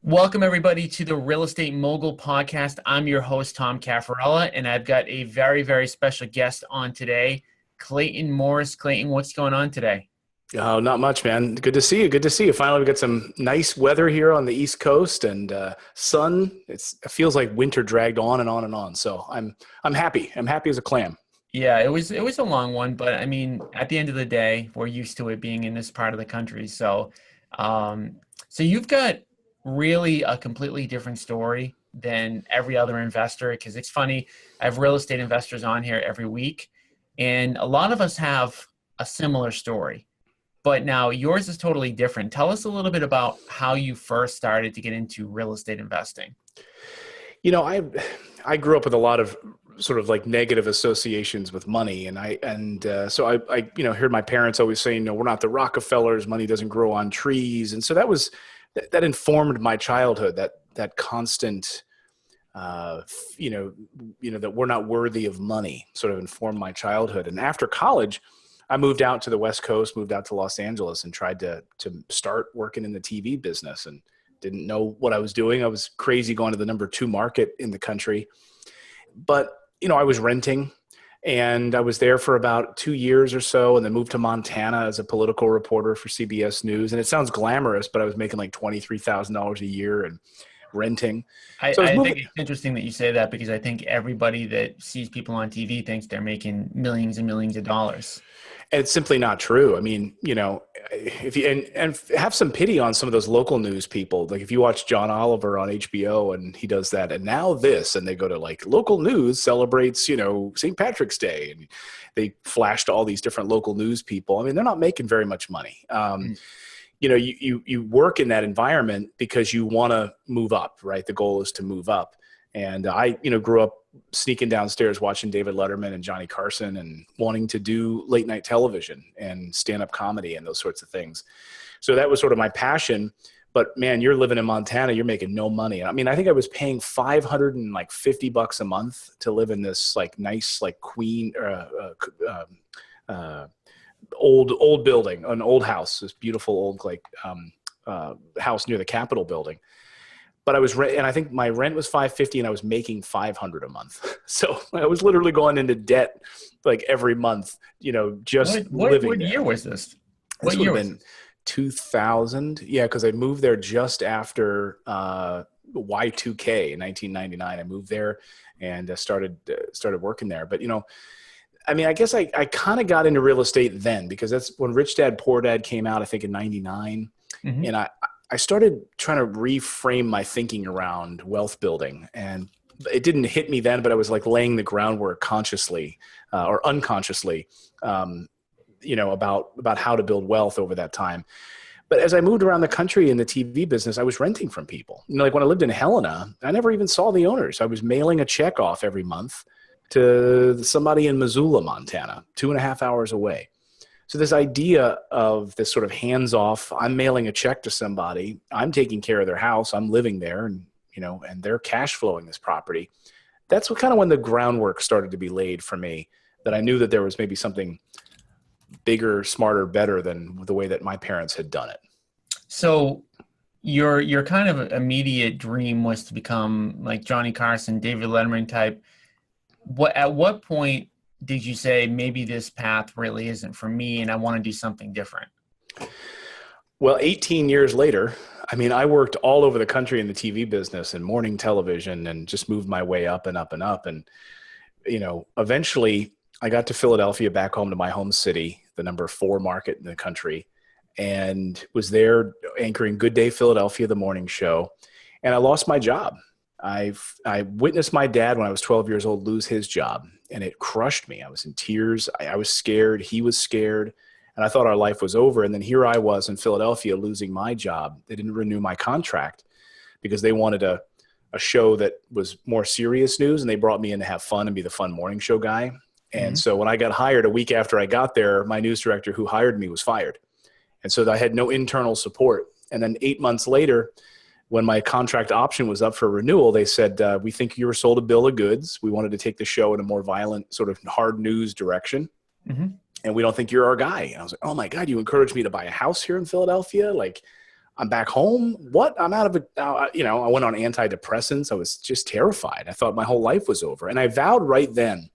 Welcome, everybody, to the Real Estate Mogul Podcast. I'm your host, Tom Caffarella, and I've got a very, very special guest on today, Clayton Morris. Clayton, what's going on today? Oh, not much, man. Good to see you. Good to see you. Finally, we got some nice weather here on the East Coast and sun. It feels like winter dragged on and on and on. So I'm happy. I'm happy as a clam. Yeah, it was a long one, but I mean, at the end of the day, we're used to it being in this part of the country. Um, so you've got really a completely different story than every other investor, because it's funny. I have real estate investors on here every week, and a lot of us have a similar story. But now yours is totally different. Tell us a little bit about how you first started to get into real estate investing. You know, I grew up with a lot of sort of like negative associations with money, and I heard my parents always saying, "No, we're not the Rockefellers. Money doesn't grow on trees," and so that informed my childhood. That constant, that we're not worthy of money, sort of informed my childhood. And after college, I moved out to the West Coast, moved out to Los Angeles, and tried to start working in the TV business, and didn't know what I was doing. I was crazy going to the number 2 market in the country. But, I was renting, and I was there for about 2 years or so, and then moved to Montana as a political reporter for CBS News. And it sounds glamorous, but I was making like $23,000 a year and renting. So I was I moving. think it's interesting that you say that, because I think everybody that sees people on TV thinks they're making millions and millions of dollars. And it's simply not true. I mean, if you and have some pity on some of those local news people. Like if you watch John Oliver on HBO and he does that, and now this, and they go to like local news celebrates, St. Patrick's Day, and they flash to all these different local news people. I mean, they're not making very much money. You work in that environment because you want to move up, right? The goal is to move up. And I, grew up sneaking downstairs watching David Letterman and Johnny Carson and wanting to do late night television and stand-up comedy and those sorts of things. So that was sort of my passion. But man, you're living in Montana, you're making no money. I mean, I think I was paying $550 a month to live in this like nice, like old building, an old house, this beautiful old house near the Capitol building. But and I think my rent was $550, and I was making $500 a month. So I was literally going into debt like every month, just living What there. year was this? This would have been 2000. Yeah, because I moved there just after Y2K in 1999. I moved there and started working there. But I mean, I guess I kind of got into real estate then, because that's when Rich Dad Poor Dad came out, I think in 99. Mm-hmm. And I started trying to reframe my thinking around wealth building, and it didn't hit me then, but I was like laying the groundwork consciously or unconsciously, about how to build wealth over that time. But as I moved around the country in the TV business, I was renting from people. Like when I lived in Helena, I never even saw the owners. I was mailing a check off every month to somebody in Missoula, Montana, 2.5 hours away. So this idea of this sort of hands-off, I'm mailing a check to somebody, I'm taking care of their house, I'm living there, and and they're cash flowing this property. That's what kind of when the groundwork started to be laid for me, that I knew that there was maybe something bigger, smarter, better than the way that my parents had done it. So your kind of immediate dream was to become like Johnny Carson, David Letterman type. At what point did you say, maybe this path really isn't for me and I want to do something different? Well, 18 years later, I mean, I worked all over the country in the TV business and morning television, and just moved my way up and up and up. And, eventually I got to Philadelphia, back home to my home city, the number 4 market in the country, and was there anchoring Good Day Philadelphia, the morning show. And I lost my job. I witnessed my dad when I was 12 years old lose his job, and it crushed me. I was in tears. I was scared. He was scared, and I thought our life was over. And then here I was in Philadelphia losing my job. They didn't renew my contract because they wanted a show that was more serious news, and they brought me in to have fun and be the fun morning show guy. And so when I got hired, a week after I got there, my news director who hired me was fired. And so I had no internal support. And then 8 months later, when my contract option was up for renewal, they said, we think you were sold a bill of goods. We wanted to take the show in a more violent, sort of hard news direction. Mm-hmm. And we don't think you're our guy. And I was like, oh my God, you encouraged me to buy a house here in Philadelphia? Like, I'm back home. What? I'm out of it. I went on antidepressants. I was just terrified. I thought my whole life was over. And I vowed right then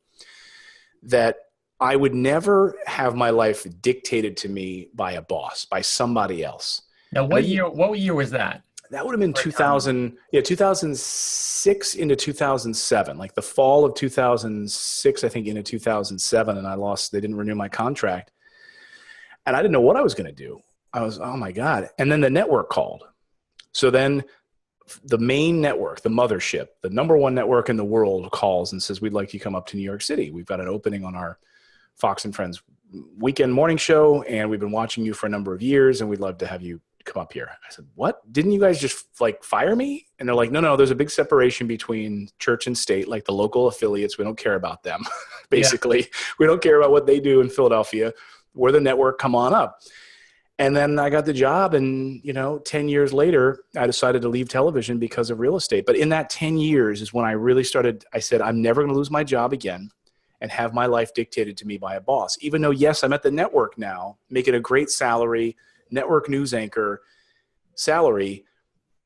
that I would never have my life dictated to me by a boss, by somebody else. Now, And what year was that? that would have been For a time. 2000, yeah, 2006 into 2007, like the fall of 2006, I think into 2007. And they didn't renew my contract. And I didn't know what I was going to do. I was, oh my God. And then the network called. So then the main network, the mothership, the number one network in the world calls and says, we'd like you to come up to New York City. We've got an opening on our Fox and Friends weekend morning show, and we've been watching you for a number of years, and we'd love to have you come up here. I said, what? Didn't you guys just fire me? And they're like, no, there's a big separation between church and state, like the local affiliates. We don't care about them. Basically, yeah. We don't care about what they do in Philadelphia. We're the network, come on up. And then I got the job, and 10 years later, I decided to leave television because of real estate. But in that 10 years is when I really started, I said, I'm never going to lose my job again and have my life dictated to me by a boss. Even though, yes, I'm at the network now, making a great salary, network news anchor salary,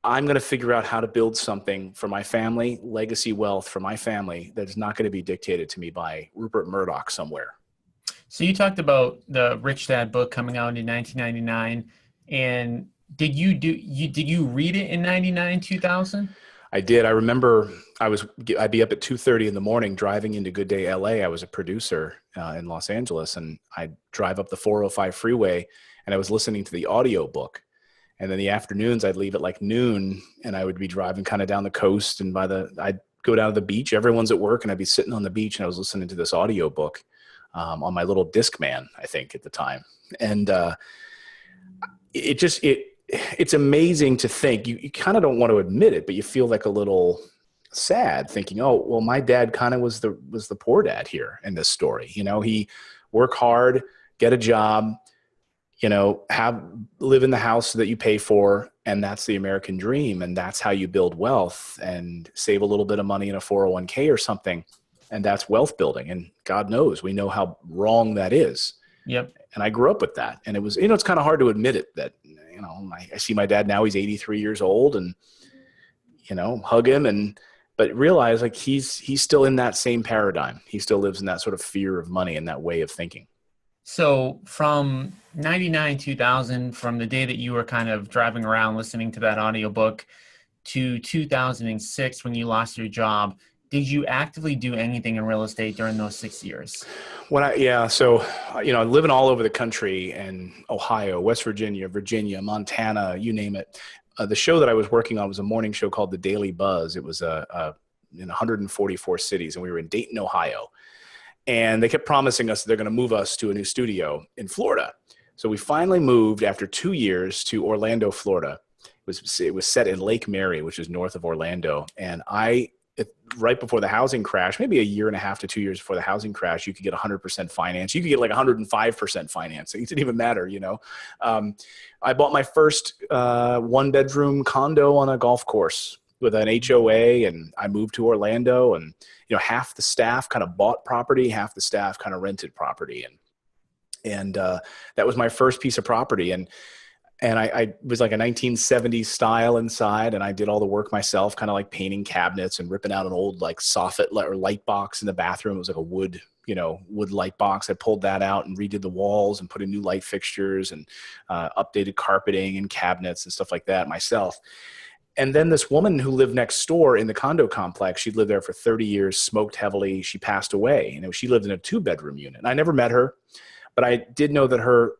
I'm going to figure out how to build something for my family, legacy wealth for my family that is not going to be dictated to me by Rupert Murdoch somewhere. So you talked about the Rich Dad book coming out in 1999, and did you read it in 99, 2000? I did. I remember I'd be up at 2:30 in the morning driving into Good Day, LA. I was a producer in Los Angeles, and I'd drive up the 405 freeway, and I was listening to the audio book. And then the afternoons, I'd leave at like noon, and I would be driving kind of down the coast, and I'd go down to the beach. Everyone's at work, and I'd be sitting on the beach, and I was listening to this audio book on my little Discman, I think, at the time. And it's amazing to think. You kind of don't want to admit it, but you feel like a little sad thinking, oh, well, my dad kind of was the poor dad here in this story. He work hard, get a job, live in the house that you pay for. And that's the American dream. And that's how you build wealth and save a little bit of money in a 401k or something. And that's wealth building. And God knows, we know how wrong that is. Yep. And I grew up with that. And it was, it's kind of hard to admit it that, I see my dad now, he's 83 years old, and, hug him but realize like he's still in that same paradigm. He still lives in that sort of fear of money and that way of thinking. So from 99, 2000, from the day that you were kind of driving around listening to that audiobook to 2006, when you lost your job, did you actively do anything in real estate during those 6 years? So, living all over the country, and Ohio, West Virginia, Montana, you name it. The show that I was working on was a morning show called The Daily Buzz. It was in 144 cities, and we were in Dayton, Ohio. And they kept promising us that they're going to move us to a new studio in Florida. So we finally moved after 2 years to Orlando, Florida. It was set in Lake Mary, which is north of Orlando. And right before the housing crash, maybe a year and a half to 2 years before the housing crash, you could get 100% finance. You could get like 105% financing. It didn't even matter, I bought my first one-bedroom condo on a golf course with an HOA, and I moved to Orlando, and, half the staff kind of bought property, half the staff kind of rented property. And that was my first piece of property. And I was like a 1970s style inside, and I did all the work myself, kind of like painting cabinets and ripping out an old like soffit or light box in the bathroom. It was like a wood light box. I pulled that out and redid the walls and put in new light fixtures and updated carpeting and cabinets and stuff like that myself. And then this woman who lived next door in the condo complex, she'd lived there for 30 years, smoked heavily. She passed away. She lived in a 2-bedroom unit. And I never met her, but I did know that her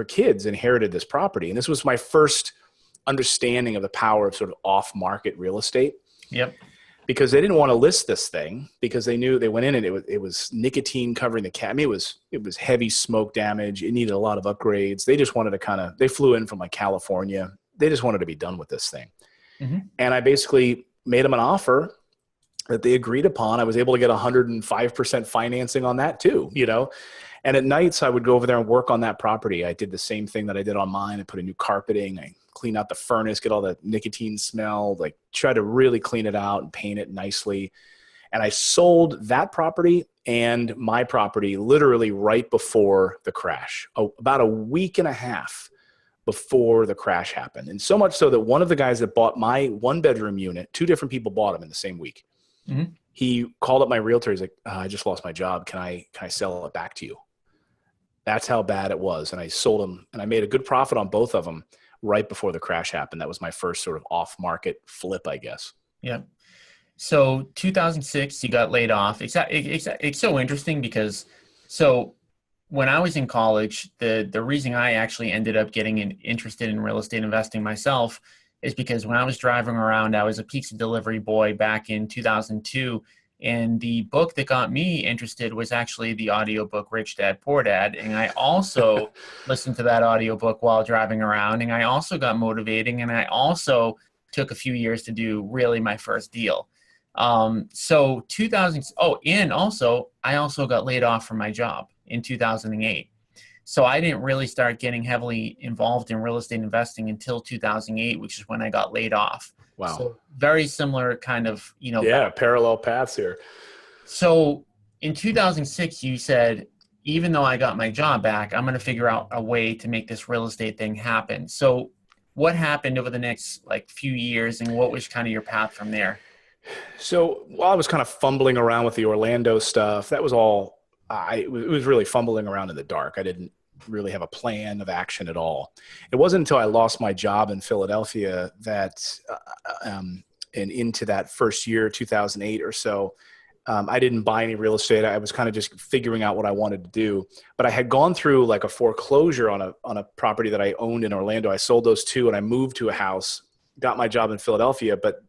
kids inherited this property. And this was my first understanding of the power of sort of off-market real estate. Yep. Because they didn't want to list this thing because they knew they went in and it was nicotine covering the cab. It was heavy smoke damage. It needed a lot of upgrades. They just wanted to they flew in from like California. They just wanted to be done with this thing. Mm-hmm. And I basically made them an offer that they agreed upon. I was able to get 105% financing on that too, And at nights, I would go over there and work on that property. I did the same thing that I did on mine. I put in new carpeting. I cleaned out the furnace, get all the nicotine smell, like try to really clean it out and paint it nicely. And I sold that property and my property literally right before the crash, about a week and a half before the crash happened. And so much so that one of the guys that bought my 1-bedroom unit, 2 different people bought them in the same week. Mm-hmm. He called up my realtor. He's like, I just lost my job. Can I sell it back to you? That's how bad it was. And I sold them, and I made a good profit on both of them right before the crash happened. That was my first sort of off-market flip, I guess. Yeah. So 2006, you got laid off. It's so interesting because when I was in college, the reason I actually ended up getting interested in real estate investing myself is because when I was driving around, I was a pizza delivery boy back in 2002. And the book that got me interested was actually the audiobook Rich Dad Poor Dad. And I also listened to that audiobook while driving around. And I also got motivated. And I also took a few years to do really my first deal. So 2000, and also I also got laid off from my job in 2008. So I didn't really start getting heavily involved in real estate investing until 2008, which is when I got laid off. Wow. So very similar kind of, Yeah, parallel paths here. So in 2006, you said, even though I got my job back, I'm going to figure out a way to make this real estate thing happen. So what happened over the next few years, and what was kind of your path from there? So while I was kind of fumbling around with the Orlando stuff, that was all, it was really fumbling around in the dark. I didn't really have a plan of action at all. It wasn't until I lost my job in Philadelphia that, and into that first year, 2008 or so, I didn't buy any real estate. I was kind of just figuring out what I wanted to do. But I had gone through a foreclosure on a property that I owned in Orlando. I sold those two, and I moved to a house, got my job in Philadelphia, but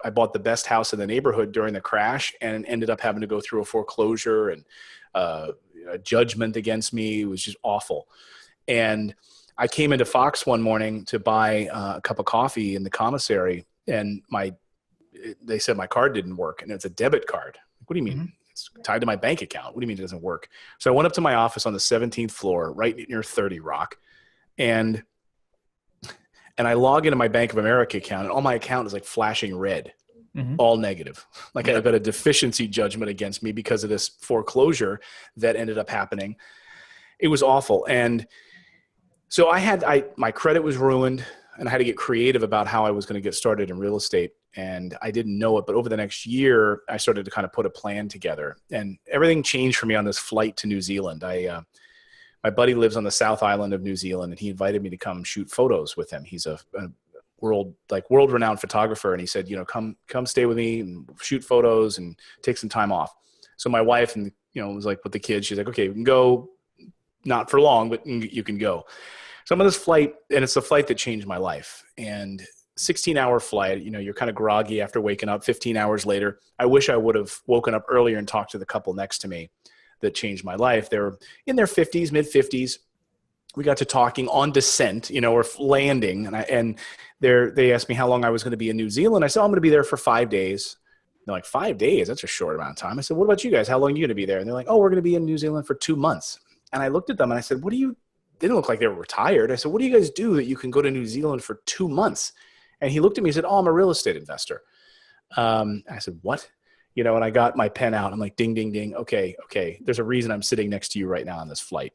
I bought the best house in the neighborhood during the crash and ended up having to go through a foreclosure and a judgment against me. It was just awful. And I came into Fox one morning to buy a cup of coffee in the commissary, and they said my card didn't work, and it's a debit card. What do you mean? Mm-hmm. It's tied to my bank account. What do you mean it doesn't work? So I went up to my office on the 17th floor, right near 30 Rock, and I log into my Bank of America account, and all my account is flashing red, mm-hmm. all negative. I've got a deficiency judgment against me because of this foreclosure that ended up happening. It was awful. And so my credit was ruined, and I had to get creative about how I was going to get started in real estate. And I didn't know it, but over the next year, I started to kind of put a plan together, and everything changed for me on this flight to New Zealand. My buddy lives on the South Island of New Zealand, and he invited me to come shoot photos with him. He's a world-renowned photographer, and he said, come stay with me and shoot photos and take some time off. So my wife and was with the kids. She's like, okay, we can go, not for long, but you can go. So I'm on this flight, and it's a flight that changed my life. And 16-hour flight, you're kind of groggy after waking up. 15 hours later, I wish I would have woken up earlier and talked to the couple next to me that changed my life. They were in their 50s, mid 50s. We got to talking on descent, or landing. And they asked me how long I was going to be in New Zealand. I said, I'm going to be there for 5 days. They're like, 5 days? That's a short amount of time. I said, what about you guys? How long are you going to be there? And they're like, we're going to be in New Zealand for 2 months. And I looked at them and I said, they didn't look like they were retired. I said, what do you guys do that you can go to New Zealand for 2 months? And he looked at me and said, I'm a real estate investor. I said, what? And I got my pen out. I'm like, ding, ding, ding. Okay. There's a reason I'm sitting next to you right now on this flight.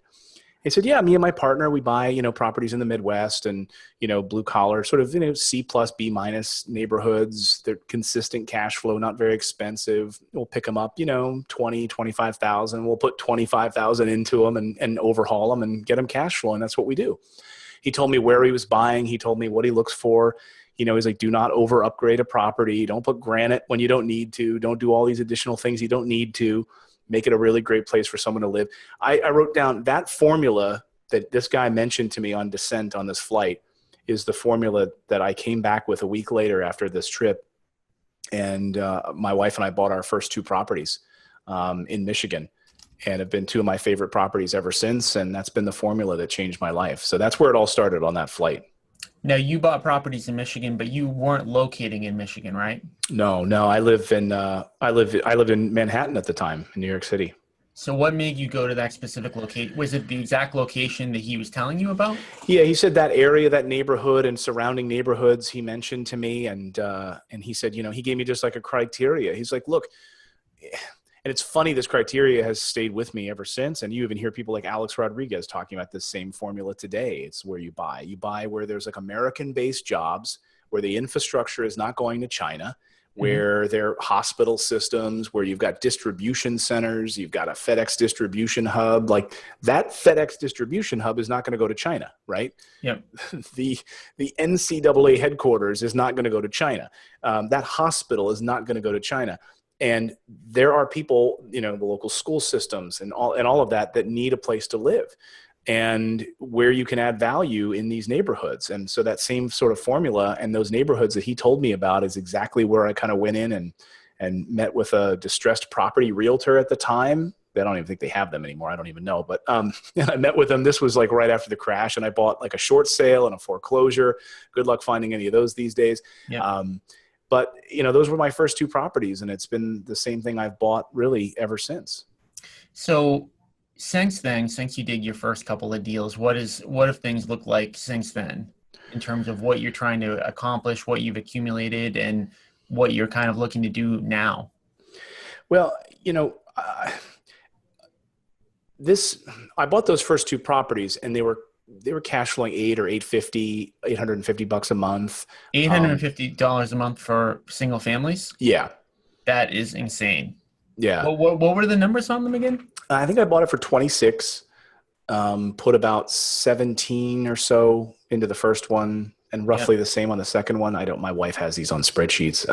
He said, yeah, me and my partner, we buy, properties in the Midwest and, blue collar, sort of, C plus, B minus neighborhoods. They're consistent cash flow, not very expensive. We'll pick them up, 20, 25,000. We'll put 25,000 into them and overhaul them and get them cash flow. And that's what we do. He told me where he was buying. He told me what he looks for. He's like, do not over upgrade a property. Don't put granite when you don't need to. Don't do all these additional things you don't need to. Make it a really great place for someone to live. I wrote down that formula that this guy mentioned to me on descent on this flight is the formula that I came back with a week later after this trip. And my wife and I bought our first 2 properties in Michigan, and have been 2 of my favorite properties ever since. And that's been the formula that changed my life. So that's where it all started, on that flight. Now, you bought properties in Michigan, but you weren't locating in Michigan, right? No. I lived in Manhattan at the time, in New York City. So what made you go to that specific location? Was it the exact location that he was telling you about? Yeah, he said that area, that neighborhood and surrounding neighborhoods he mentioned to me. And he said, he gave me just a criteria. He's like, look, And it's funny, this criteria has stayed with me ever since. And you even hear people like Alex Rodriguez talking about this same formula today. It's where you buy where there's like American-based jobs, where the infrastructure is not going to China, where there are hospital systems, where you've got distribution centers, you've got a FedEx distribution hub. Like that FedEx distribution hub is not going to go to China, right? Yep. The NCAA headquarters is not going to go to China. That hospital is not going to go to China. And there are people, the local school systems and all of that need a place to live, and where you can add value in these neighborhoods. And so that same sort of formula and those neighborhoods that he told me about is exactly where I kind of went in and met with a distressed property realtor at the time. I don't even think they have them anymore. I don't even know. But and I met with them. This was like right after the crash, and I bought like a short sale and a foreclosure. Good luck finding any of those these days. Yeah. But those were my first two properties, and it's been the same thing I've bought really ever since. So since then, since you did your first couple of deals, what have things looked like since then in terms of what you're trying to accomplish, what you've accumulated, and what you're kind of looking to do now? Well, I bought those first two properties, and they were cash flowing $850 a month. $850 a month for single families? Yeah. That is insane. Yeah. What were the numbers on them again? I think I bought it for 26, put about 17 or so into the first one, and roughly the same on the second one. My wife has these on spreadsheets.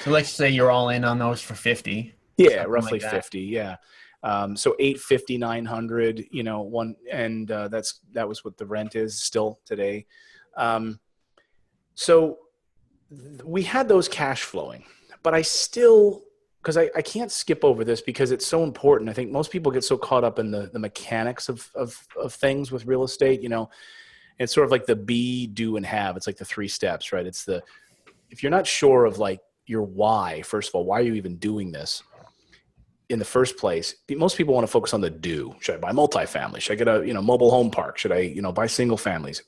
So let's say you're all in on those for 50. Yeah, roughly like 50. Yeah. So 850, 900, one, and that was what the rent is still today. So we had those cash flowing, but I still, because I can't skip over this because it's so important. I think most people get so caught up in the mechanics of things with real estate. It's sort of like the be, do, and have. It's like the 3 steps, right? If you're not sure of like your why, first of all, why are you even doing this in the first place? Most people want to focus on the do. Should I buy multifamily? Should I get a mobile home park? Should I buy single families?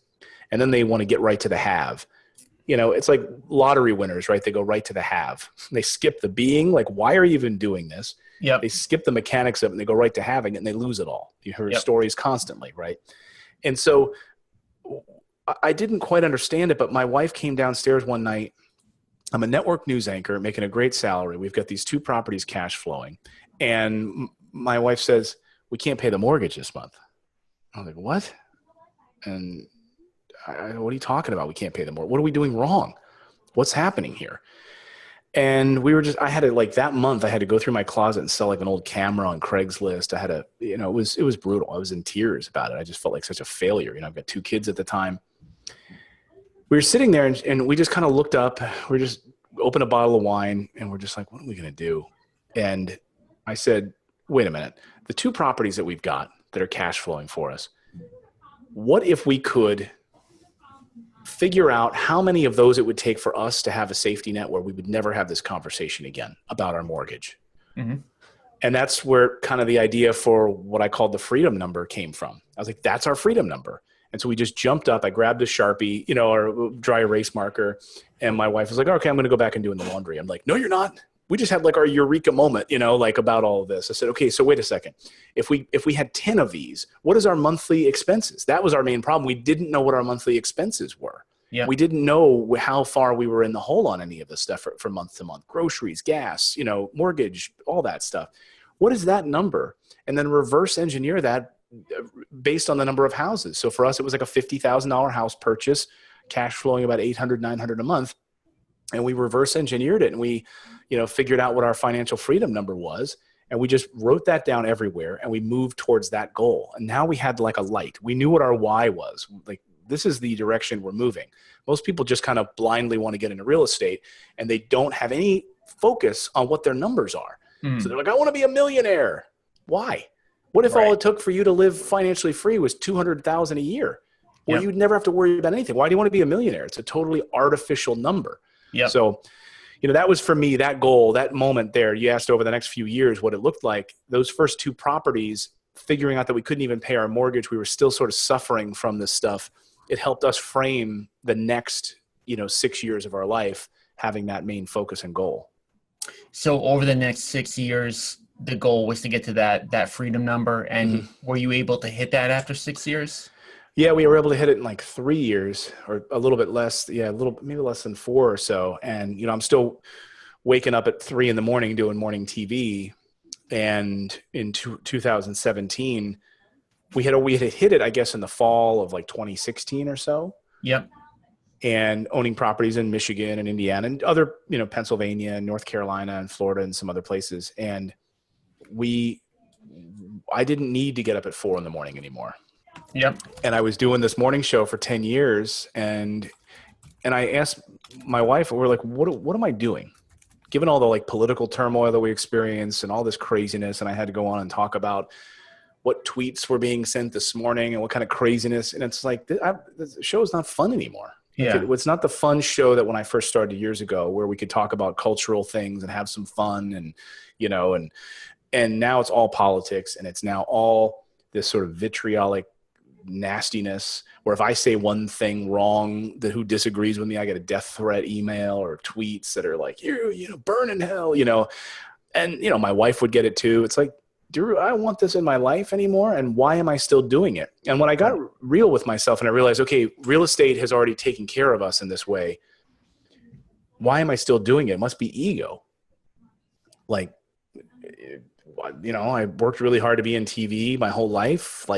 And then they want to get right to the have. It's like lottery winners, right? They go right to the have. They skip the being, like, why are you even doing this? Yep. They skip the mechanics of it and they go right to having it, and they lose it all. You hear stories constantly, right? And so I didn't quite understand it, but my wife came downstairs one night. I'm a network news anchor making a great salary. We've got these 2 properties cash flowing. And my wife says, we can't pay the mortgage this month. I was like, what? And what are you talking about? We can't pay the mortgage. What are we doing wrong? What's happening here? And I had to, like, that month I had to go through my closet and sell like an old camera on Craigslist. I had to, it was brutal. I was in tears about it. I just felt like such a failure. I've got 2 kids at the time. We were sitting there and we just kind of looked up. We just opened a bottle of wine and we're just like, what are we going to do? And I said, wait a minute. The 2 properties that we've got that are cash flowing for us, what if we could figure out how many of those it would take for us to have a safety net where we would never have this conversation again about our mortgage? Mm-hmm. And that's where kind of the idea for what I called the freedom number came from. I was like, that's our freedom number. And so we just jumped up. I grabbed a Sharpie, or dry erase marker. And my wife was like, okay, I'm going to go back and do the laundry. I'm like, no, you're not. We just had like our eureka moment, like about all of this. I said, okay, so wait a second. If we had 10 of these, what is our monthly expenses? That was our main problem. We didn't know what our monthly expenses were. Yeah. We didn't know how far we were in the hole on any of this stuff for month to month. Groceries, gas, mortgage, all that stuff. What is that number? And then reverse engineer that based on the number of houses. So for us, it was like a $50,000 house purchase, cash flowing about $800, $900 a month. And we reverse engineered it, and we, figured out what our financial freedom number was. And we just wrote that down everywhere, and we moved towards that goal. And now we had like a light. We knew what our why was. Like, this is the direction we're moving. Most people just kind of blindly want to get into real estate, and they don't have any focus on what their numbers are. So they're like, I want to be a millionaire. Why? What if all it took for you to live financially free was $200,000 a year? Well, you'd never have to worry about anything. Why do you want to be a millionaire? It's a totally artificial number. Yep. So, that was for me, that goal, that moment there. You asked over the next few years what it looked like. Those first 2 properties, figuring out that we couldn't even pay our mortgage, we were still sort of suffering from this stuff. It helped us frame the next, 6 years of our life, having that main focus and goal. So over the next 6 years, the goal was to get to that freedom number. And Hmm. were you able to hit that after 6 years? Yeah, we were able to hit it in like 3 years or a little bit less. Yeah, a little, maybe less than four or so. And, I'm still waking up at 3 in the morning doing morning TV. And in 2017, we had hit it, I guess, in the fall of like 2016 or so, Yep. and owning properties in Michigan and Indiana and other, Pennsylvania and North Carolina and Florida and some other places. And we, I didn't need to get up at 4 in the morning anymore. Yep. And I was doing this morning show for 10 years. And I asked my wife, we're like, what am I doing? Given all the like political turmoil that we experience and all this craziness. And I had to go on and talk about what tweets were being sent this morning and what kind of craziness. And it's like, the show is not fun anymore. Like Yeah. it's not the fun show that when I first started years ago, where we could talk about cultural things and have some fun and, and now it's all politics, and it's now all this sort of vitriolic nastiness where if I say one thing wrong, who disagrees with me, I get a death threat email or tweets that are like, burn in hell, and, my wife would get it too. It's like, do I want this in my life anymore? And why am I still doing it? And when I got real with myself and I realized, okay, real estate has already taken care of us in this way. Why am I still doing it? It must be ego. Like, I worked really hard to be in TV my whole life.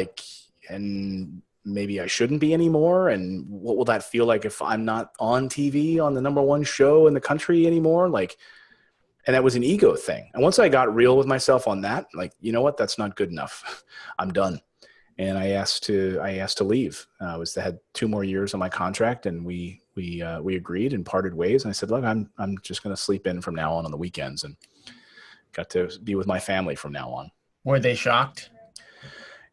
And maybe I shouldn't be anymore. And what will that feel like if I'm not on TV on the number one show in the country anymore? And that was an ego thing. And once I got real with myself on that, you know what, that's not good enough. I'm done. And I asked to leave. I had 2 more years on my contract, and we agreed and parted ways. And I said, look, I'm just going to sleep in from now on the weekends, and got to be with my family from now on. Were they shocked?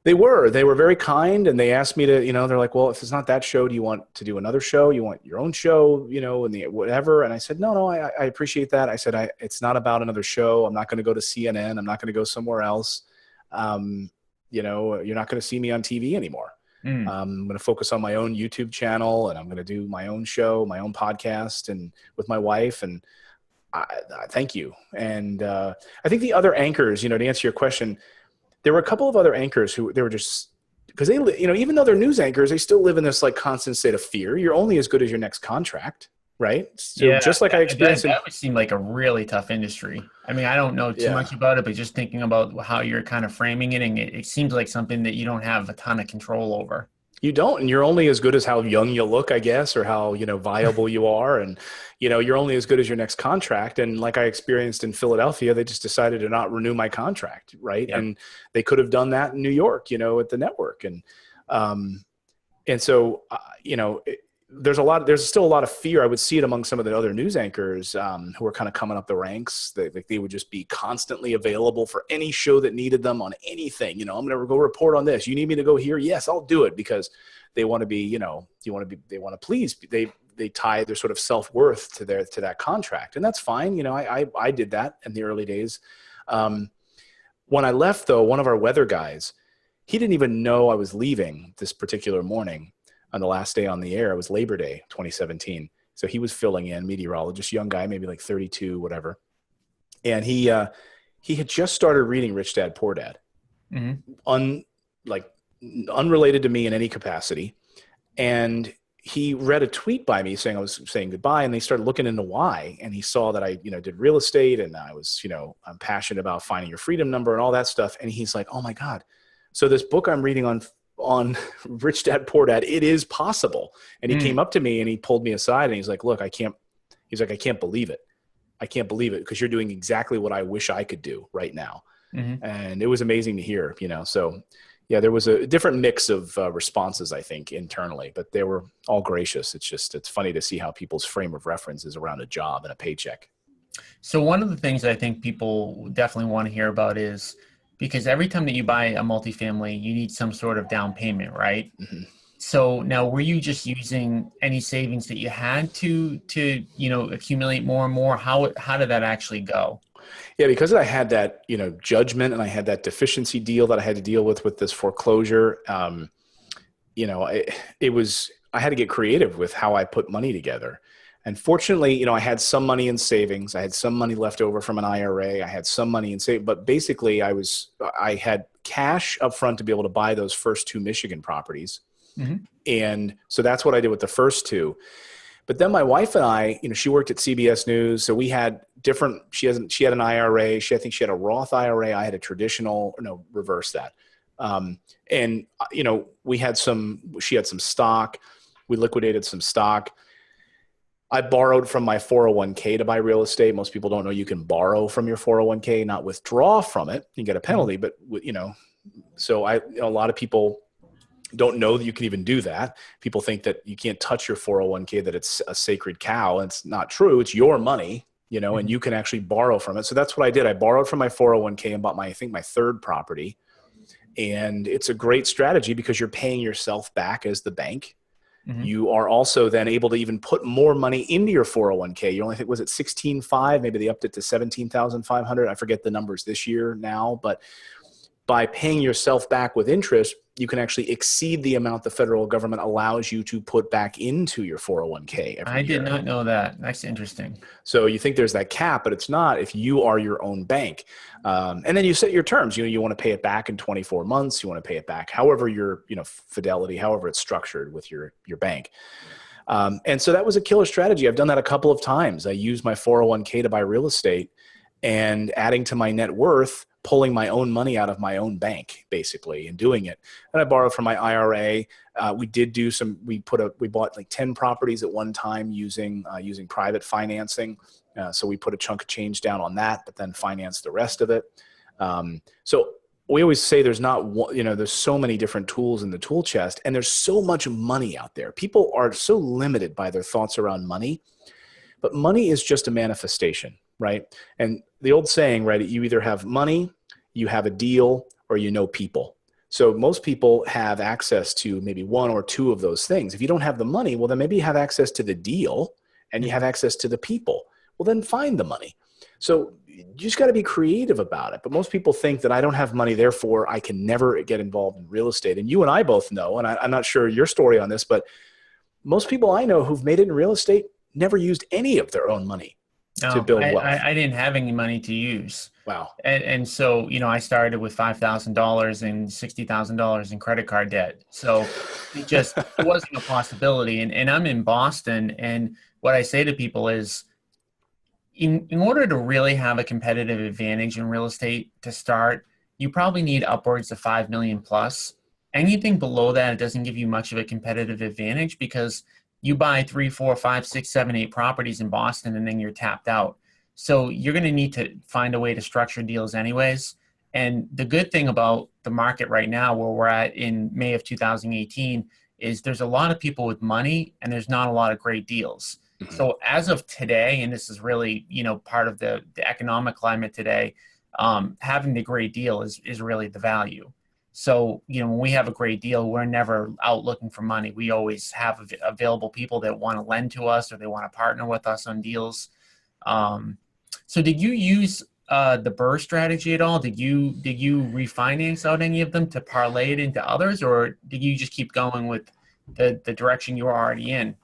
They were very kind, and they asked me to, they're like, well, if it's not that show, do you want to do another show? You want your own show, and the whatever. And I said, no, I appreciate that. I said, it's not about another show. I'm not going to go to CNN. I'm not going to go somewhere else. You're not going to see me on TV anymore. I'm going to focus on my own YouTube channel, and I'm going to do my own show, my own podcast, and with my wife. And I thank you. And I think the other anchors, to answer your question, there were a couple of other anchors who they were just because they, even though they're news anchors, they still live in this like constant state of fear. You're only as good as your next contract, right? So Yeah, just like I experienced that would seem like a really tough industry. I mean, I don't know too much about it, but just thinking about how you're kind of framing it, and it seems like something that you don't have a ton of control over. You don't, and you're only as good as how young you look, I guess, or how, viable you are. And, you're only as good as your next contract. And like I experienced in Philadelphia, they just decided to not renew my contract. Right. Yep. And they could have done that in New York, at the network. And so, there's still a lot of fear. I would see it among some of the other news anchors who are kind of coming up the ranks. They would just be constantly available for any show that needed them on anything. I'm going to go report on this. You need me to go here? Yes, I'll do it, because they want to be, they want to please. They tie their sort of self-worth to that contract, and that's fine. I did that in the early days. When I left, though, one of our weather guys, he didn't even know I was leaving this particular morning. On the last day on the air, it was Labor Day 2017. So he was filling in, meteorologist, young guy, maybe like 32, whatever. And he had just started reading Rich Dad, Poor Dad, unrelated to me in any capacity. And he read a tweet by me saying I was saying goodbye, and they started looking into why. And he saw that I, did real estate, and I was, I'm passionate about finding your freedom number and all that stuff. And he's like, oh my God. So this book I'm reading on Rich Dad, Poor Dad, it is possible. And he came up to me and he pulled me aside and he's like, look, I can't believe it. I can't believe it, because you're doing exactly what I wish I could do right now. And it was amazing to hear, so yeah, there was a different mix of responses, I think, internally, but they were all gracious. It's funny to see how people's frame of reference is around a job and a paycheck. So one of the things I think people definitely want to hear about is, because every time that you buy a multifamily, you need some sort of down payment, right? So now, were you just using any savings that you had to accumulate more and more? How did that actually go? Yeah, because I had that, judgment, and I had that deficiency deal that I had to deal with this foreclosure. I had to get creative with how I put money together. And fortunately, I had some money in savings. I had some money left over from an IRA. I had some money in save, but basically I had cash up front to be able to buy those first two Michigan properties. Hmm. And so that's what I did with the first two. But then my wife and I, she worked at CBS News. So we had different, she had an IRA. I think she had a Roth IRA. I had a traditional, no, reverse that. And she had some stock. We liquidated some stock. I borrowed from my 401k to buy real estate. Most people don't know you can borrow from your 401k, not withdraw from it. You get a penalty, but so a lot of people don't know that you can even do that. People think that you can't touch your 401k, that it's a sacred cow. And it's not true. It's your money, and you can actually borrow from it. So that's what I did. I borrowed from my 401k and bought my third property. And it's a great strategy because you're paying yourself back as the bank. Hmm. You are also then able to even put more money into your 401k. You only think, was it 16.5? Maybe they upped it to 17,500. I forget the numbers this year now, but by paying yourself back with interest, you can actually exceed the amount the federal government allows you to put back into your 401k every I year. did not know that. That's interesting. So you think there's that cap, but it's not if you are your own bank. And then you set your terms. You want to pay it back in 24 months. You want to pay it back however your fidelity, however it's structured with your bank. And so that was a killer strategy. I've done that a couple of times. I used my 401k to buy real estate and adding to my net worth, pulling my own money out of my own bank, basically, and doing it. And I borrowed from my IRA. We bought like 10 properties at one time using private financing. So we put a chunk of change down on that, but then financed the rest of it. So we always say there's not one, there's so many different tools in the tool chest, and there's so much money out there. People are so limited by their thoughts around money, but money is just a manifestation, right? And the old saying, right, you either have money, you have a deal, or people. So most people have access to maybe one or two of those things. If you don't have the money, well, then maybe you have access to the deal and you have access to the people. Well, then find the money. So you just got to be creative about it. But most people think that I don't have money, therefore I can never get involved in real estate. And you and I both know, and I'm not sure your story on this, but most people I know who've made it in real estate never used any of their own money to build wealth. I didn't have any money to use. Wow. And so, I started with $5,000 and $60,000 in credit card debt. So it wasn't a possibility. And I'm in Boston. And what I say to people is, in order to really have a competitive advantage in real estate to start, you probably need upwards of 5 million plus. Anything below that, it doesn't give you much of a competitive advantage because you buy 3, 4, 5, 6, 7, 8 properties in Boston and then you're tapped out. So you're going to need to find a way to structure deals anyways. And the good thing about the market right now, where we're at in May of 2018, is there's a lot of people with money and there's not a lot of great deals. Mm-hmm. So as of today, and this is really, part of the economic climate today, having the great deal is really the value. So, when we have a great deal, we're never out looking for money. We always have available people that want to lend to us or they want to partner with us on deals. So did you use the BRRRR strategy at all? Did you refinance out any of them to parlay it into others, or did you just keep going with the direction you were already in?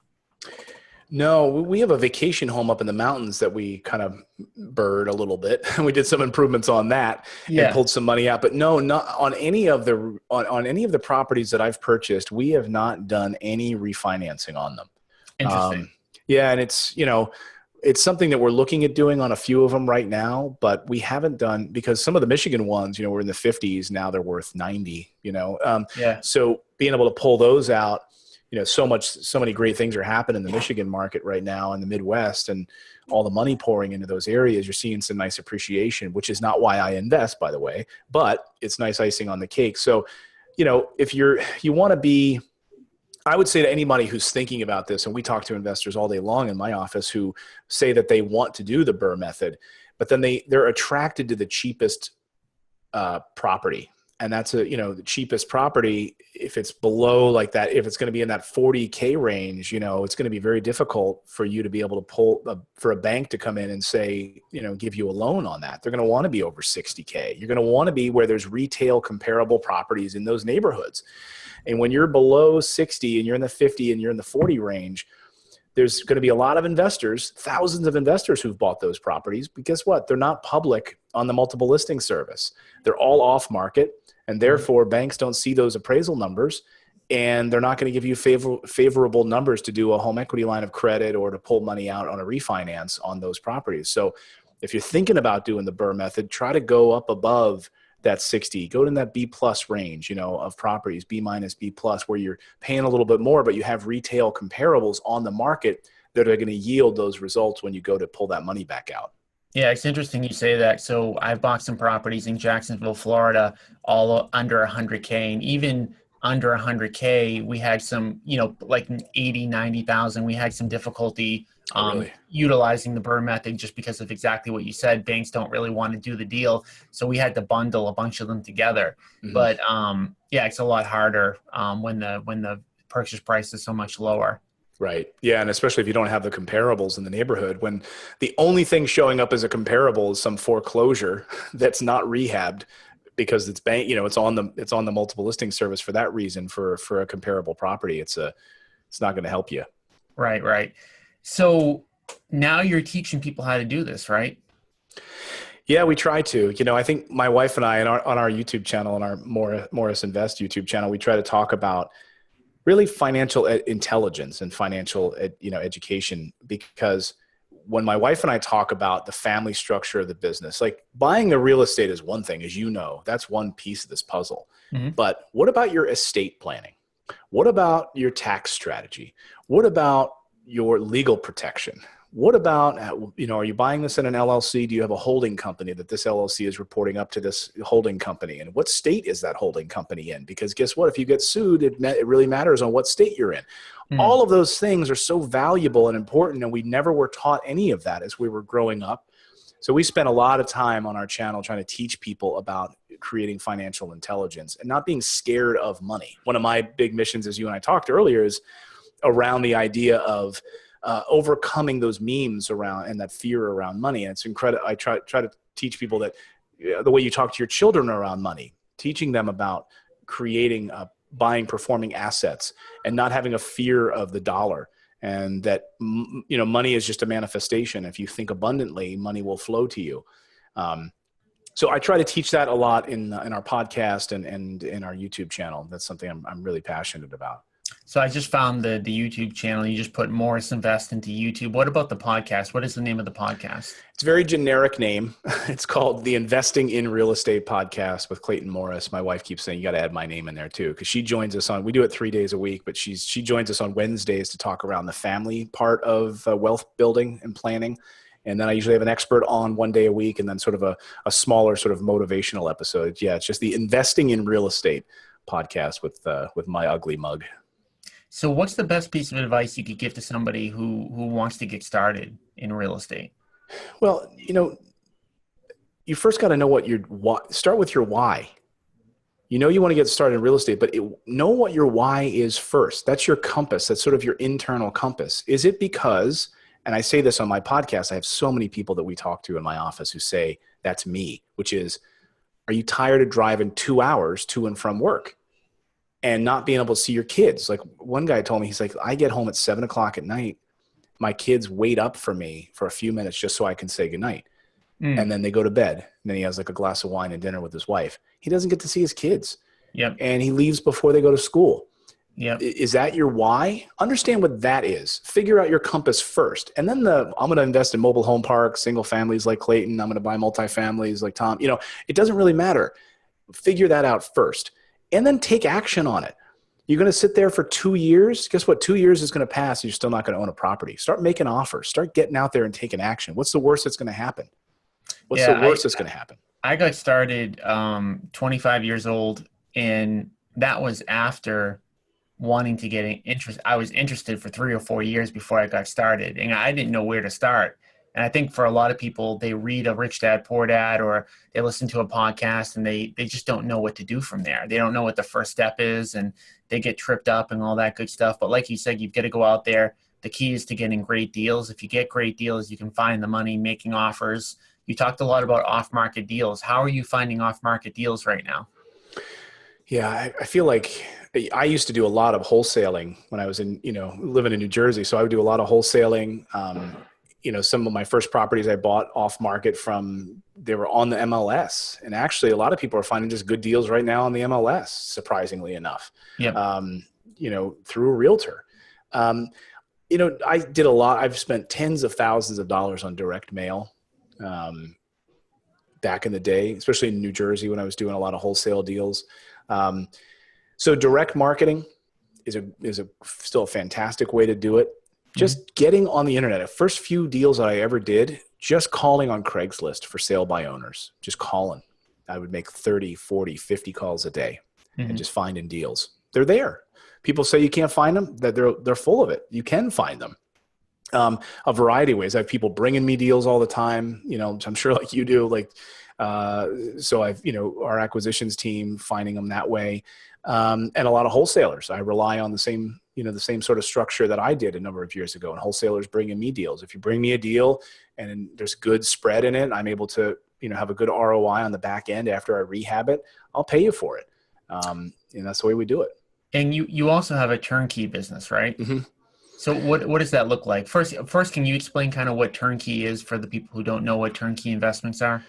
No, we have a vacation home up in the mountains that we kind of BRRRR'd a little bit. We did some improvements on that and pulled some money out. But no, not on any of the properties that I've purchased, we have not done any refinancing on them. Interesting. And it's something that we're looking at doing on a few of them right now, but we haven't done, because some of the Michigan ones, were in the 50s. Now they're worth 90, So being able to pull those out, so many great things are happening in the Michigan market right now in the Midwest, and all the money pouring into those areas. You're seeing some nice appreciation, which is not why I invest, by the way, but it's nice icing on the cake. So, if you want to be, I would say to anybody who's thinking about this, and we talk to investors all day long in my office who say that they want to do the BRRRR method, but then they're attracted to the cheapest property. And that's the cheapest property. If it's below like that, if it's going to be in that 40K range, it's going to be very difficult for you to be able to for a bank to come in and say, give you a loan on that. They're going to want to be over 60K. You're going to want to be where there's retail comparable properties in those neighborhoods. And when you're below 60 and you're in the 50 and you're in the 40 range, there's going to be a lot of investors, thousands of investors who've bought those properties. But guess what? They're not public on the multiple listing service. They're all off market. And therefore, banks don't see those appraisal numbers. And they're not going to give you favorable numbers to do a home equity line of credit or to pull money out on a refinance on those properties. So if you're thinking about doing the Burr method, try to go up above that 60, go in that B plus range, of properties, B minus, B plus, where you're paying a little bit more, but you have retail comparables on the market that are going to yield those results when you go to pull that money back out. Yeah, it's interesting you say that. So I've bought some properties in Jacksonville, Florida, all under 100K, and even under 100K, we had some, like 80, 90,000. We had some difficulty Really? utilizing the Burr method just because of exactly what you said. Banks don't really want to do the deal. So we had to bundle a bunch of them together. Mm-hmm. But yeah, it's a lot harder when the purchase price is so much lower. Right. Yeah. And especially if you don't have the comparables in the neighborhood, when the only thing showing up as a comparable is some foreclosure that's not rehabbed because it's it's on the multiple listing service for that reason, for a comparable property. It's not going to help you. Right. Right. So now you're teaching people how to do this, right? Yeah, we try to. I think my wife and I, on our YouTube channel, on our Morris Invest YouTube channel, we try to talk about really financial intelligence and financial education, because when my wife and I talk about the family structure of the business, like buying the real estate is one thing, as you know, that's one piece of this puzzle. Mm-hmm. But what about your estate planning? What about your tax strategy? What about your legal protection? What about, are you buying this in an LLC? Do you have a holding company that this LLC is reporting up to this holding company? And what state is that holding company in? Because guess what? If you get sued, it really matters on what state you're in. Mm. All of those things are so valuable and important, and we never were taught any of that as we were growing up. So we spent a lot of time on our channel trying to teach people about creating financial intelligence and not being scared of money. One of my big missions, as you and I talked earlier, is around the idea of overcoming those memes around and that fear around money. And it's incredible. I try to teach people that the way you talk to your children around money, teaching them about creating, buying performing assets and not having a fear of the dollar, and that, money is just a manifestation. If you think abundantly, money will flow to you. So I try to teach that a lot in our podcast and in our YouTube channel. That's something I'm really passionate about. So I just found the YouTube channel. You just put Morris Invest into YouTube. What about the podcast? What is the name of the podcast? It's a very generic name. It's called the Investing in Real Estate Podcast with Clayton Morris. My wife keeps saying, you got to add my name in there too, because she joins us we do it 3 days a week, but she joins us on Wednesdays to talk around the family part of wealth building and planning. And then I usually have an expert on 1 day a week, and then sort of a smaller sort of motivational episode. Yeah, it's just the Investing in Real Estate Podcast with my ugly mug. So what's the best piece of advice you could give to somebody who wants to get started in real estate? Well, you first got to know what start with your why. You want to get started in real estate, but know what your why is first. That's your compass. That's sort of your internal compass. Is it because, and I say this on my podcast, I have so many people that we talk to in my office who say, that's me, which is, are you tired of driving 2 hours to and from work and not being able to see your kids? Like one guy told me, he's like, I get home at 7:00 at night. My kids wait up for me for a few minutes just so I can say goodnight. And then they go to bed. And then he has like a glass of wine and dinner with his wife. He doesn't get to see his kids. Yep. And he leaves before they go to school. Yep. Is that your why? Understand what that is. Figure out your compass first. And then I'm going to invest in mobile home parks, single families like Clayton. I'm going to buy multifamilies like Tom. It doesn't really matter. Figure that out first. And then take action on it. You're going to sit there for 2 years. Guess what? 2 years is going to pass. And you're still not going to own a property. Start making offers. Start getting out there and taking action. What's the worst that's going to happen? What's the worst that's going to happen? I got started 25 years old, and that was after wanting to get interest. I was interested for 3 or 4 years before I got started, and I didn't know where to start. And I think for a lot of people, they read a Rich Dad, Poor Dad, or they listen to a podcast, and they just don't know what to do from there. They don't know what the first step is, and they get tripped up and all that good stuff. But like you said, you've got to go out there. The key is to getting great deals. If you get great deals, you can find the money making offers. You talked a lot about off-market deals. How are you finding off-market deals right now? Yeah, I feel like I used to do a lot of wholesaling when I was living in New Jersey. So I would do a lot of wholesaling. Some of my first properties I bought off market they were on the MLS. And actually a lot of people are finding just good deals right now on the MLS, surprisingly enough, Yep. through a realtor. I did a lot. I've spent tens of thousands of dollars on direct mail back in the day, especially in New Jersey when I was doing a lot of wholesale deals. So direct marketing is still a fantastic way to do it. Just getting on the internet. The first few deals that I ever did, just calling on Craigslist for sale by owners, just calling. I would make 30, 40, 50 calls a day and just finding deals. They're there. People say you can't find them, that they're full of it. You can find them. A variety of ways. I have people bringing me deals all the time, I'm sure like you do, so I've, our acquisitions team finding them that way. And a lot of wholesalers. I rely on the same sort of structure that I did a number of years ago, and wholesalers bringing me deals. If you bring me a deal and there's good spread in it, I'm able to, have a good ROI on the back end after I rehab it, I'll pay you for it. And that's the way we do it. And you also have a turnkey business, right? Mm-hmm. So what does that look like? First, can you explain kind of what turnkey is for the people who don't know what turnkey investments are?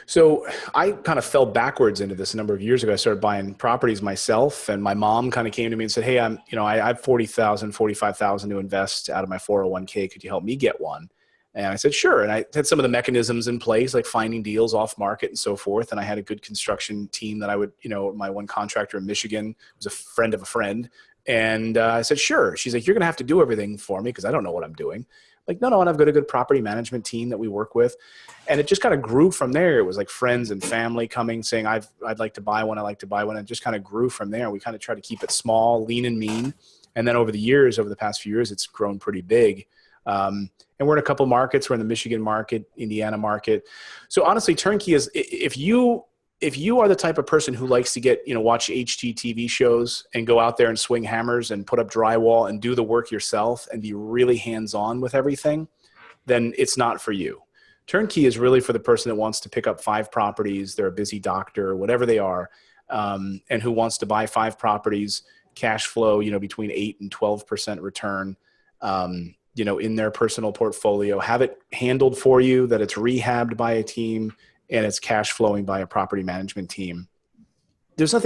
So I kind of fell backwards into this a number of years ago. I started buying properties myself, and my mom kind of came to me and said, "Hey, I have 40,000, 45,000 to invest out of my 401k. Could you help me get one?" And I said, "Sure." And I had some of the mechanisms in place, like finding deals off market and so forth. And I had a good construction team that I would, my one contractor in Michigan was a friend of a friend. And I said, "Sure." She's like, "You're going to have to do everything for me because I don't know what I'm doing." Like, no. And I've got a good property management team that we work with. And it just kind of grew from there. It was like friends and family coming saying, I'd like to buy one. I like to buy one. And it just kind of grew from there. We kind of try to keep it small, lean and mean. And then over the past few years, it's grown pretty big. And we're in a couple markets. We're in the Michigan market, Indiana market. So honestly, turnkey is if you are the type of person who likes to watch HGTV shows and go out there and swing hammers and put up drywall and do the work yourself and be really hands-on with everything, then it's not for you. Turnkey is really for the person that wants to pick up 5 properties. They're a busy doctor, whatever they are, and who wants to buy 5 properties, cash flow, between 8 and 12% return, in their personal portfolio, have it handled for you, that it's rehabbed by a team, and it's cash flowing by a property management team. There's no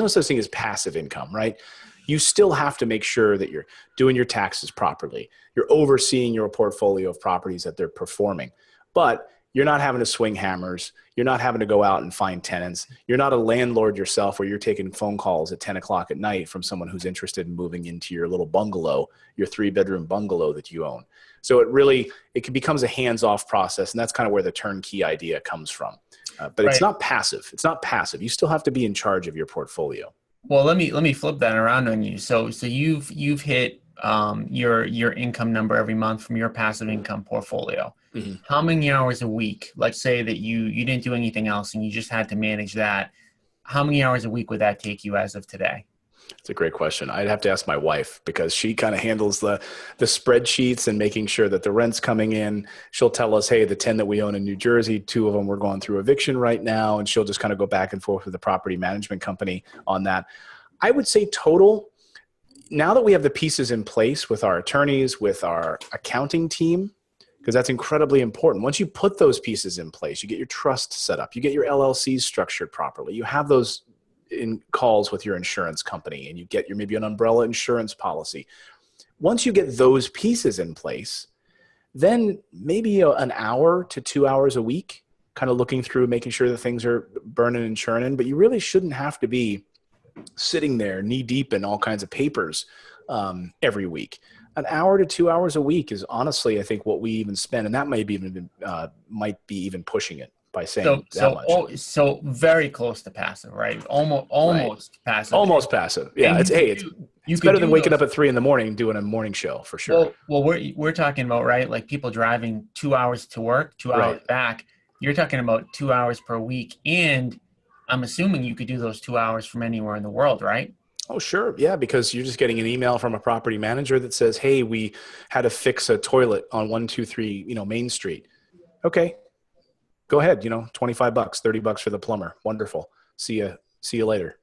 such thing as passive income, right? You still have to make sure that you're doing your taxes properly. You're overseeing your portfolio of properties that they're performing, but you're not having to swing hammers. You're not having to go out and find tenants. You're not a landlord yourself where you're taking phone calls at 10 o'clock at night from someone who's interested in moving into your little bungalow, your 3-bedroom bungalow that you own. So it becomes a hands-off process, and that's kind of where the turnkey idea comes from. But It's not passive. It's not passive. You still have to be in charge of your portfolio. Well, let me flip that around on you. So you've hit your income number every month from your passive income portfolio. Mm-hmm. How many hours a week? Let's say that you didn't do anything else and you just had to manage that. How many hours a week would that take you as of today? It's a great question. I'd have to ask my wife because she kind of handles the spreadsheets and making sure that the rent's coming in. She'll tell us, hey, the 10 that we own in New Jersey, 2 of them we're going through eviction right now. And she'll just kind of go back and forth with the property management company on that. I would say total, now that we have the pieces in place with our attorneys, with our accounting team, because that's incredibly important. Once you put those pieces in place, you get your trust set up, you get your LLCs structured properly, you have those in calls with your insurance company, and you get maybe an umbrella insurance policy. Once you get those pieces in place, then maybe an hour to 2 hours a week, kind of looking through, making sure that things are burning and churning, but you really shouldn't have to be sitting there knee deep in all kinds of papers every week. An hour to 2 hours a week is honestly, I think, what we even spend, and that might be even pushing it by saying that much. So very close to passive, right? Almost passive. Almost passive. Yeah, it's better than waking up at 3 a.m. doing a morning show for sure. Well, we're talking about, right, like people driving 2 hours to work, 2 hours back. You're talking about 2 hours per week, and I'm assuming you could do those 2 hours from anywhere in the world, right? Oh, sure. Yeah, because you're just getting an email from a property manager that says, hey, we had to fix a toilet on 123, Main Street. Okay, go ahead. $25, $30 for the plumber. Wonderful. See you See you later,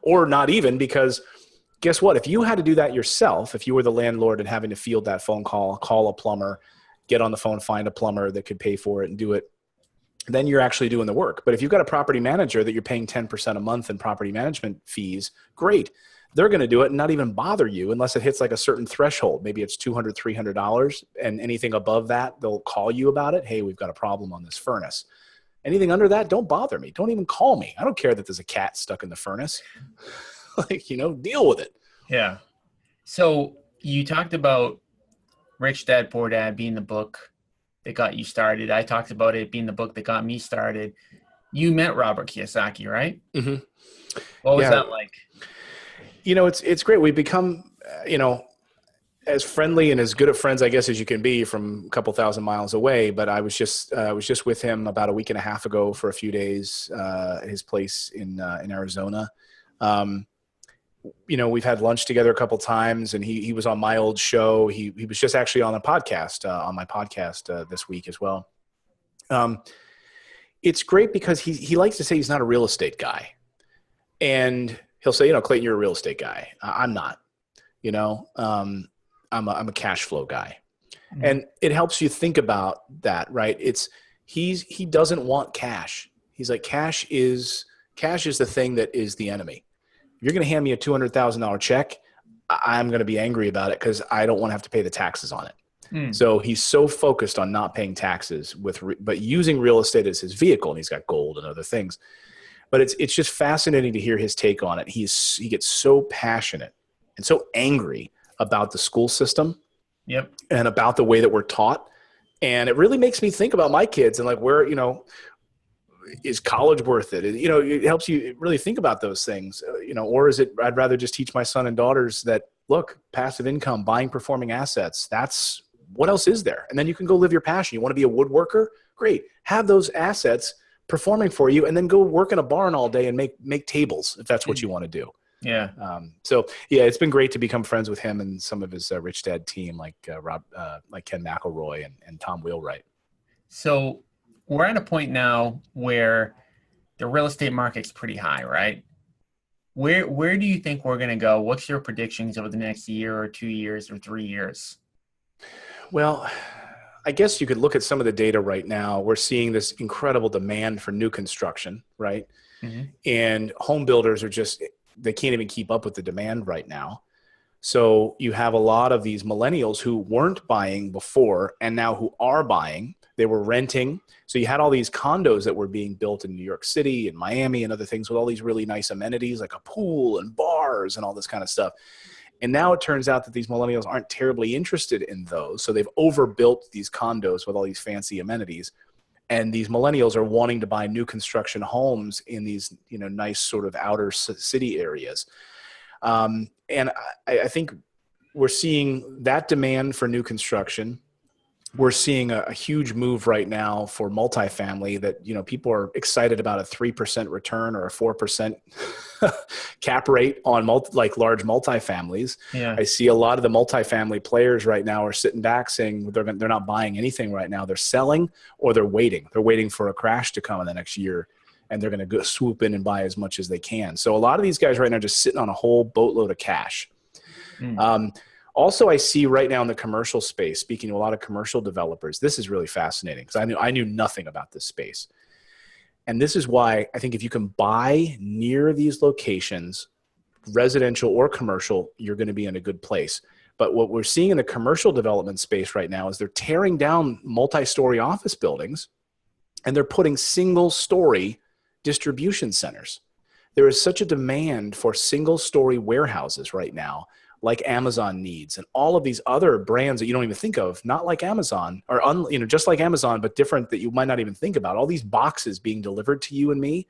or not even, because guess what? If you had to do that yourself, if you were the landlord and having to field that phone call a plumber, get on the phone, find a plumber that could pay for it and do it, then you're actually doing the work. But if you've got a property manager that you're paying 10% a month in property management fees, great. They're going to do it and not even bother you unless it hits like a certain threshold. Maybe it's $200, $300, and anything above that, they'll call you about it. Hey, we've got a problem on this furnace. Anything under that, don't bother me. Don't even call me. I don't care that there's a cat stuck in the furnace. Deal with it. Yeah. So you talked about Rich Dad Poor Dad being the book that got you started. I talked about it being the book that got me started. You met Robert Kiyosaki, right? Mm-hmm. What was that like? It's great. We've become, as friendly and as good of friends, I guess, as you can be from a couple thousand miles away. But I was just with him about a week and a half ago for a few days at his place in Arizona. We've had lunch together a couple times, and he was on my old show. He was just actually on a podcast, on my podcast this week as well. It's great because he likes to say he's not a real estate guy, and he'll say, Clayton, you're a real estate guy. I'm not. I'm a cash flow guy, mm-hmm. And it helps you think about that, right? He doesn't want cash. He's like, cash is the thing that is the enemy. You're going to hand me a $200,000 check, I'm going to be angry about it because I don't want to have to pay the taxes on it. Mm. So he's so focused on not paying taxes but using real estate as his vehicle, and he's got gold and other things. But it's just fascinating to hear his take on it. He gets so passionate and so angry about the school system, yep, and about the way that we're taught. And it really makes me think about my kids and like where, is college worth it? It helps you really think about those things, or is it, I'd rather just teach my son and daughters that, look, passive income, buying performing assets, that's what else is there? And then you can go live your passion. You want to be a woodworker? Great. Have those assets performing for you, and then go work in a barn all day and make tables if that's what you want to do. Yeah. It's been great to become friends with him and some of his Rich Dad team, like Ken McElroy and Tom Wheelwright. So we're at a point now where the real estate market's pretty high, right? Where do you think we're going to go? What's your predictions over the next year or 2 years or 3 years? Well, I guess you could look at some of the data right now. We're seeing this incredible demand for new construction, right? Mm-hmm. And home builders they can't even keep up with the demand right now. So you have a lot of these millennials who weren't buying before and now who are buying. They were renting. So you had all these condos that were being built in New York City and Miami and other things with all these really nice amenities like a pool and bars and all this kind of stuff. And now it turns out that these millennials aren't terribly interested in those. So they've overbuilt these condos with all these fancy amenities. And these millennials are wanting to buy new construction homes in these, nice sort of outer city areas. And I think we're seeing that demand for new construction. We're seeing a huge move right now for multifamily that, people are excited about a 3% return or a 4% cap rate on large multifamilies. Yeah. I see a lot of the multifamily players right now are sitting back saying they're not buying anything right now. They're selling or they're waiting. They're waiting for a crash to come in the next year, and they're going to go swoop in and buy as much as they can. So a lot of these guys right now are just sitting on a whole boatload of cash. Mm. Also, I see right now in the commercial space, speaking to a lot of commercial developers, this is really fascinating because I knew nothing about this space. And this is why I think if you can buy near these locations, residential or commercial, you're going to be in a good place. But what we're seeing in the commercial development space right now is they're tearing down multi-story office buildings and they're putting single-story distribution centers. There is such a demand for single-story warehouses right now, like Amazon needs, and all of these other brands that you don't even think of, not like Amazon, or just like Amazon, but different that you might not even think about. All these boxes being delivered to you and me,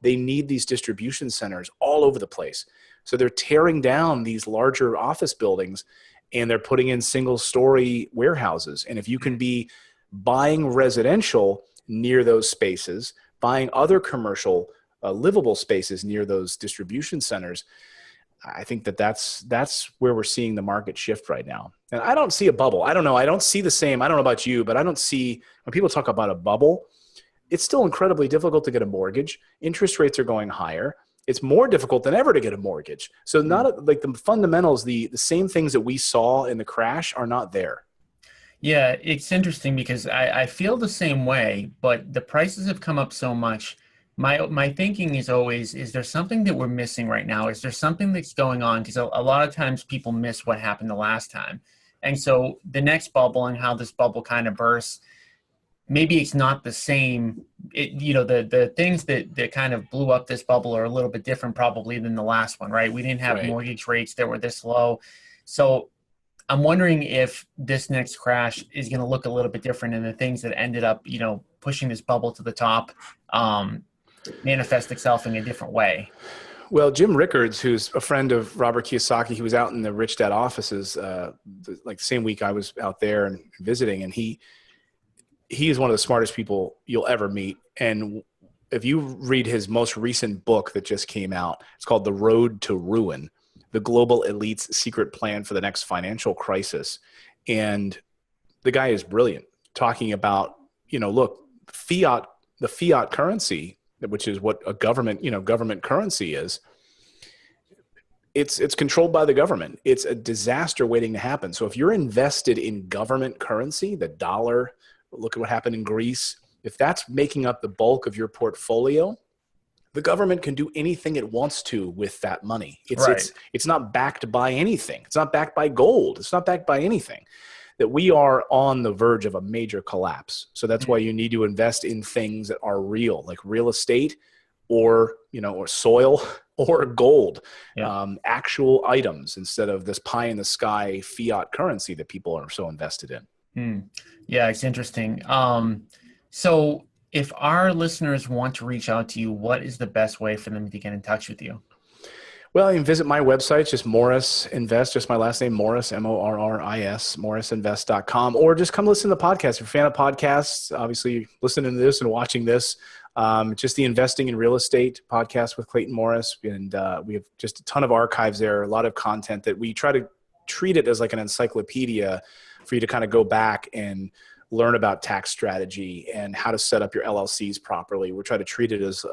they need these distribution centers all over the place. So they're tearing down these larger office buildings and they're putting in single-story warehouses. And if you can be buying residential near those spaces, buying other commercial livable spaces near those distribution centers, I think that's where we're seeing the market shift right now. And I don't see a bubble. I don't know. I don't see the same. I don't know about you, but I don't see, when people talk about a bubble, it's still incredibly difficult to get a mortgage. Interest rates are going higher. it's more difficult than ever to get a mortgage. So not like the fundamentals, the same things that we saw in the crash are not there. Yeah, it's interesting because I feel the same way, but the prices have come up so much. My thinking is always, is there something that we're missing right now? Is there something that's going on? Because a lot of times people miss what happened the last time. And so the next bubble and how this bubble kind of bursts, maybe it's not the same. The things that kind of blew up this bubble are a little bit different probably than the last one, right? We didn't have Right. mortgage rates that were this low. So I'm wondering if this next crash is going to look a little bit different, and the things that ended up, pushing this bubble to the top, manifest itself in a different way. Well, Jim Rickards, who's a friend of Robert Kiyosaki, he was out in the Rich Dad offices like the same week I was out there and visiting, and he is one of the smartest people you'll ever meet. And if you read his most recent book that just came out, it's called The Road to Ruin: The Global Elite's Secret Plan for the Next Financial Crisis. And the guy is brilliant, talking about, look, the fiat currency, which is what a government currency is, it's controlled by the government. It's a disaster waiting to happen. So if you're invested in government currency, the dollar, look at what happened in Greece, if that's making up the bulk of your portfolio, the government can do anything it wants to with that money. It's not backed by anything. It's not backed by gold. It's not backed by anything. That we are on the verge of a major collapse. So that's why you need to invest in things that are real, like real estate or soil or gold, actual items, instead of this pie in the sky fiat currency that people are so invested in. Yeah, it's interesting. So if our listeners want to reach out to you, what is the best way for them to get in touch with you? Well, you can visit my website, just Morris Invest, just my last name, Morris, Morris, morrisinvest.com, or just come listen to the podcast. If you're a fan of podcasts, obviously listening to this and watching this, just the Investing in Real Estate podcast with Clayton Morris. And we have just a ton of archives there, a lot of content that we try to treat it as like an encyclopedia for you to kind of go back and learn about tax strategy and how to set up your LLCs properly. We're trying to treat it as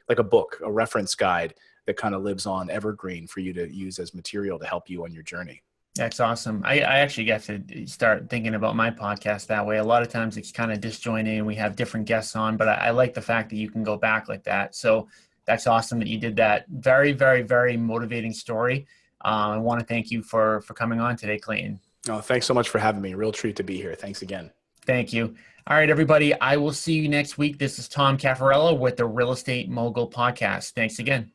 like a book, a reference guide that kind of lives on evergreen for you to use as material to help you on your journey. That's awesome. I actually got to start thinking about my podcast that way. A lot of times it's kind of disjointed and we have different guests on, but I like the fact that you can go back like that. So that's awesome that you did that. Very, very, very motivating story. I want to thank you for coming on today, Clayton. Oh, thanks so much for having me. Real treat to be here. Thanks again. Thank you. All right, everybody. I will see you next week. This is Tom Caffarello with the Real Estate Mogul Podcast. Thanks again.